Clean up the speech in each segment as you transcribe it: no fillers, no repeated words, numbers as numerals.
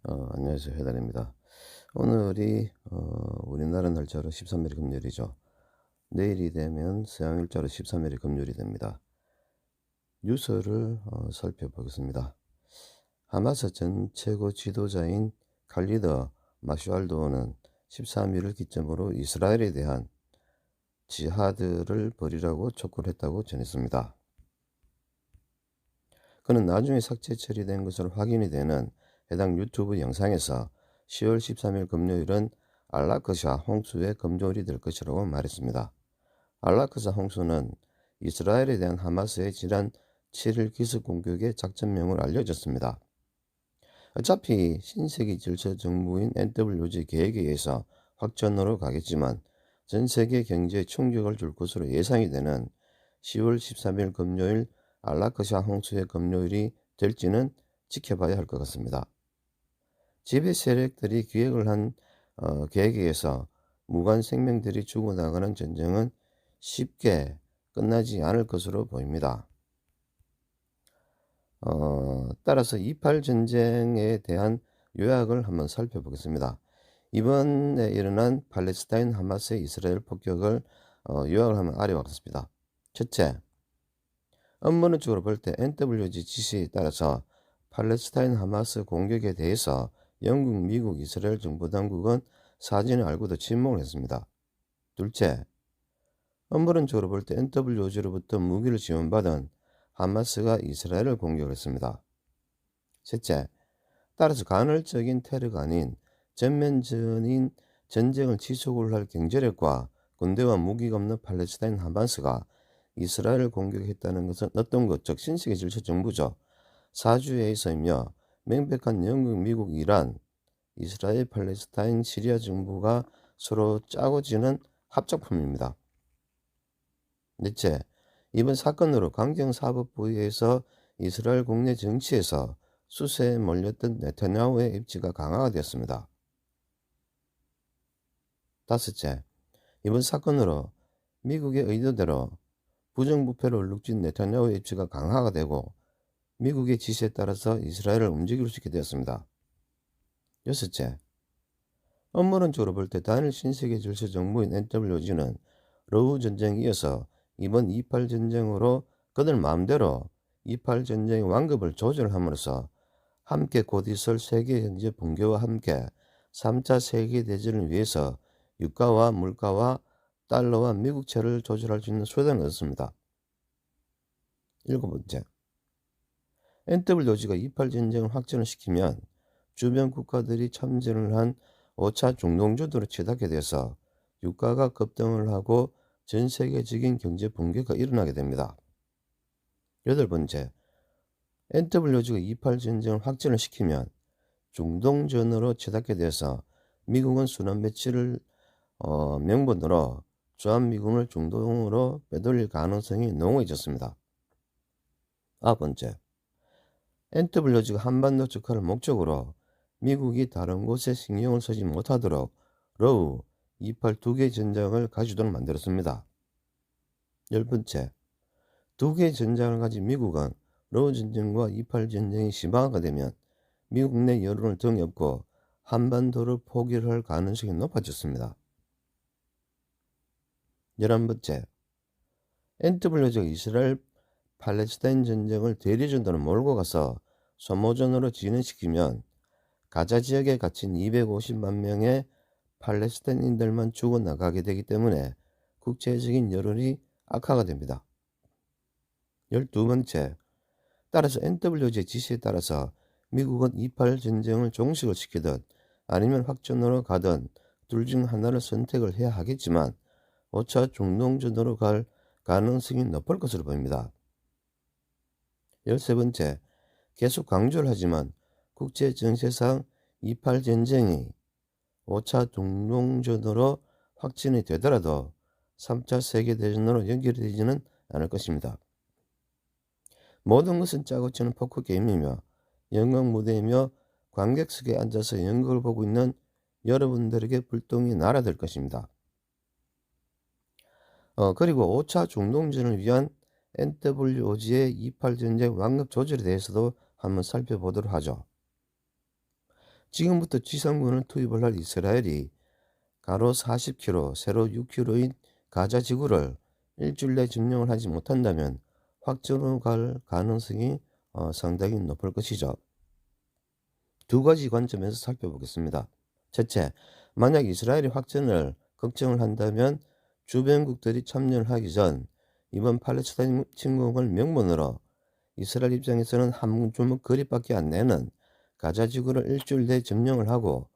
안녕하세요. 해달입니다. 오늘이 우리나라 날짜로 13일이 금요일이죠. 내일이 되면 서양 일자로 13일이 금요일이 됩니다. 뉴스를 살펴보겠습니다. 하마스 전 최고 지도자인 칼리드 마슈알도는 13일을 기점으로 이스라엘에 대한 지하드를 벌이라고 촉구를 했다고 전했습니다. 그는 나중에 삭제 처리된 것으로 확인이 되는 해당 유튜브 영상에서 10월 13일 금요일은 알라크샤 홍수의 금요일이 될 것이라고 말했습니다. 알라크샤 홍수는 이스라엘에 대한 하마스의 지난 7일 기습 공격의 작전명으로 알려졌습니다. 어차피 신세계 질서 정부인 NWG 계획에 의해서 확전으로 가겠지만 전 세계 경제에 충격을 줄 것으로 예상이 되는 10월 13일 금요일 알라크샤 홍수의 금요일이 될지는 지켜봐야 할 것 같습니다. 지배 세력들이 기획을 한 계획에 의해서 무관 생명들이 죽어나가는 전쟁은 쉽게 끝나지 않을 것으로 보입니다. 따라서 28 전쟁에 대한 요약을 한번 살펴보겠습니다. 이번에 일어난 팔레스타인 하마스의 이스라엘 폭격을 요약을 하면 아래와 같습니다. 첫째, 업무론적으로 볼 때 NWG 지시에 따라서 팔레스타인 하마스 공격에 대해서 영국, 미국, 이스라엘 정부 당국은 사전에 알고도 침묵을 했습니다. 둘째, 업무론적으로 볼 때 NWG로부터 무기를 지원받은 하마스가 이스라엘을 공격했습니다. 셋째, 따라서 간헐적인 테러가 아닌 전면전인 전쟁을 지속을 할 경제력과 군대와 무기가 없는 팔레스타인 하마스가 이스라엘을 공격했다는 것은 어떤 것, 즉 신세계 질서 정부죠. 사주에서이며 명백한 영국, 미국, 이란, 이스라엘, 팔레스타인, 시리아 정부가 서로 짜고 지는 합작품입니다. 넷째, 이번 사건으로 강경사법부에서 이스라엘 국내 정치에서 수세에 몰렸던 네타냐후의 입지가 강화가 되었습니다. 다섯째, 이번 사건으로 미국의 의도대로 부정부패로 얼룩진 네타냐후의 입지가 강화가 되고 미국의 지시에 따라서 이스라엘을 움직일 수 있게 되었습니다. 여섯째, 업무론적으로 볼 때 단일 신세계 질서 정부인 NWG는 러우 전쟁에 이어서 이번 28 전쟁으로 그들 마음대로 28 전쟁의 완급을 조절함으로써 함께 곧 있을 세계 경제 붕괴와 함께 3차 세계대전을 위해서 유가와 물가와 달러와 미국채를 조절할 수 있는 수단을 얻었습니다. 일곱 번째, NWG가 28 전쟁을 확전을 시키면 주변 국가들이 참전을 한 5차 중동주도로 치닫게 돼서 유가가 급등을 하고 전 세계적인 경제 붕괴가 일어나게 됩니다. 여덟 번째, NWG가 28 전쟁을 확전을 시키면 중동전으로 치닫게 돼서 미국은 순환 배치를 명분으로 주한미군을 중동으로 빼돌릴 가능성이 농후해졌습니다. 아홉 번째, NWG가 한반도 적화를 목적으로 미국이 다른 곳에 신경을 쓰지 못하도록 러우 28 두 개의 전장을 가지도록 만들었습니다. 열 번째, 두 개의 전장을 가진 미국은 러우 전쟁과 28 전쟁이 심화가 되면 미국 내 여론을 등엎고 한반도를 포기를 할 가능성이 높아졌습니다. 11번째, NWG가 이스라엘 팔레스타인 전쟁을 대리전으로 몰고 가서 소모전으로 진행시키면 가자 지역에 갇힌 250만 명의 팔레스타인인들만 죽어나가게 되기 때문에 국제적인 여론이 악화가 됩니다. 12번째, 따라서 NWG의 지시에 따라서 미국은 28 전쟁을 종식을 시키든 아니면 확전으로 가든 둘 중 하나를 선택을 해야 하겠지만 5차 중동전으로 갈 가능성이 높을 것으로 보입니다. 13번째, 계속 강조를 하지만 국제정세상 28 전쟁이 5차 중동전으로 확진이 되더라도 3차 세계대전으로 연결되지는 않을 것입니다. 모든 것은 짜고 치는 포크게임이며 연극 무대이며 관객석에 앉아서 연극을 보고 있는 여러분들에게 불똥이 날아들 것입니다. 그리고 5차 중동전을 위한 NWOG의 28 전쟁 완급 조절에 대해서도 한번 살펴보도록 하죠. 지금부터 지상군을 투입을 할 이스라엘이 가로 40km, 세로 6km인 가자 지구를 일주일 내 점령을 하지 못한다면 확전으로 갈 가능성이 상당히 높을 것이죠. 두 가지 관점에서 살펴보겠습니다. 첫째, 만약 이스라엘이 확전을 걱정을 한다면 주변국들이 참여를 하기 전 이번 팔레스타인 침공을 명분으로 이스라엘 입장에서는 한 주먹 거리밖에 안 내는 가자 지구를 일주일 내에 점령을 하고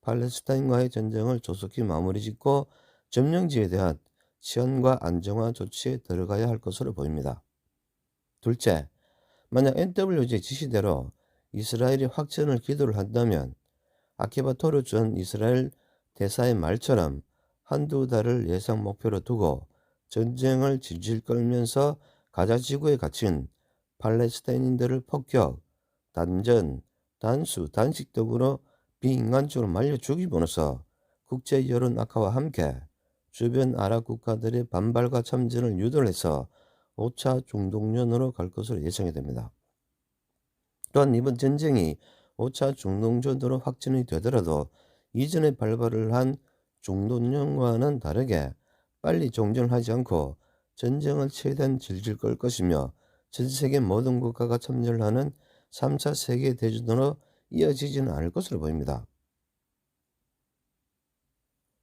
팔레스타인과의 전쟁을 조속히 마무리 짓고 점령지에 대한 치안과 안정화 조치에 들어가야 할 것으로 보입니다. 둘째, 만약 NWJ 지시대로 이스라엘이 확전을 기도를 한다면 아키바 토르 전 이스라엘 대사의 말처럼 한두 달을 예상 목표로 두고 전쟁을 질질 끌면서 가자 지구에 갇힌 팔레스타인인들을 폭격, 단전, 단수, 단식 등으로 비인간적으로 말려 죽임으로써 국제 여론 악화와 함께 주변 아랍 국가들의 반발과 참전을 유도를 해서 5차 중동전으로 갈 것으로 예상이 됩니다. 또한 이번 전쟁이 5차 중동전으로 확전이 되더라도 이전에 발발을 한 중동전과는 다르게 빨리 종전을 하지 않고 전쟁을 최대한 질질 끌 것이며 전 세계 모든 국가가 참여를 하는 3차 세계대전으로 이어지지는 않을 것으로 보입니다.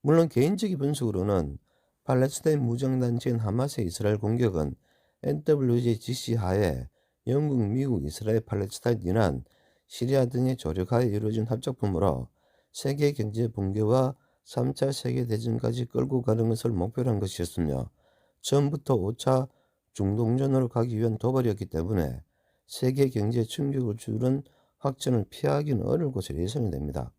물론 개인적인 분석으로는 팔레스타인 무장단체인 하마스의 이스라엘 공격은 NWJ 지시 하에 영국, 미국, 이스라엘, 팔레스타인, 이란, 시리아 등의 조력하에 이루어진 합작품으로 세계 경제 붕괴와 3차 세계대전까지 끌고 가는 것을 목표로 한 것이었으며 처음부터 5차 중동전으로 가기 위한 도발이었기 때문에 세계 경제에 충격을 주는 확전을 피하기는 어려울 것으로 예상이 됩니다.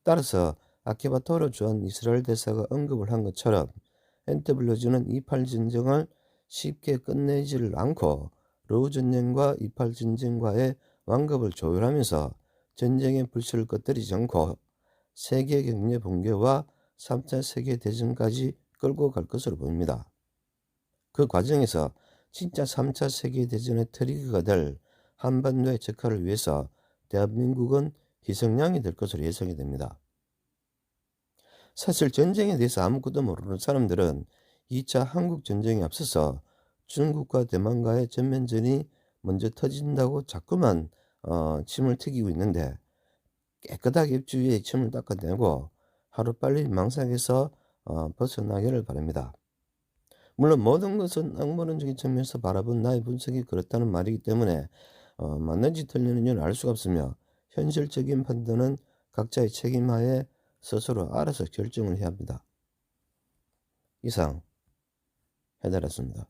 따라서 아키바 토르 전 이스라엘 대사가 언급을 한 것처럼 NWG는 28 전쟁을 쉽게 끝내지를 않고 러우 전쟁과 28 전쟁과의 완급을 조율하면서 전쟁의 불씨를 꺼뜨리지 않고 세계 경제 붕괴와 3차 세계대전까지 끌고 갈 것으로 보입니다. 그 과정에서 진짜 3차 세계대전의 트리거가 될 한반도의 적화를 위해서 대한민국은 희생양이 될 것으로 예상이 됩니다. 사실 전쟁에 대해서 아무것도 모르는 사람들은 2차 한국전쟁에 앞서서 중국과 대만과의 전면전이 먼저 터진다고 자꾸만 침을 튀기고 있는데 깨끗하게 입주 위에 침을 닦아내고 하루빨리 망상에서 벗어나기를 바랍니다. 물론 모든 것은 악물론적인 측면에서 바라본 나의 분석이 그렇다는 말이기 때문에 맞는지 틀리는지는 알 수가 없으며 현실적인 판단은 각자의 책임하에 스스로 알아서 결정을 해야 합니다. 이상 해달았습니다.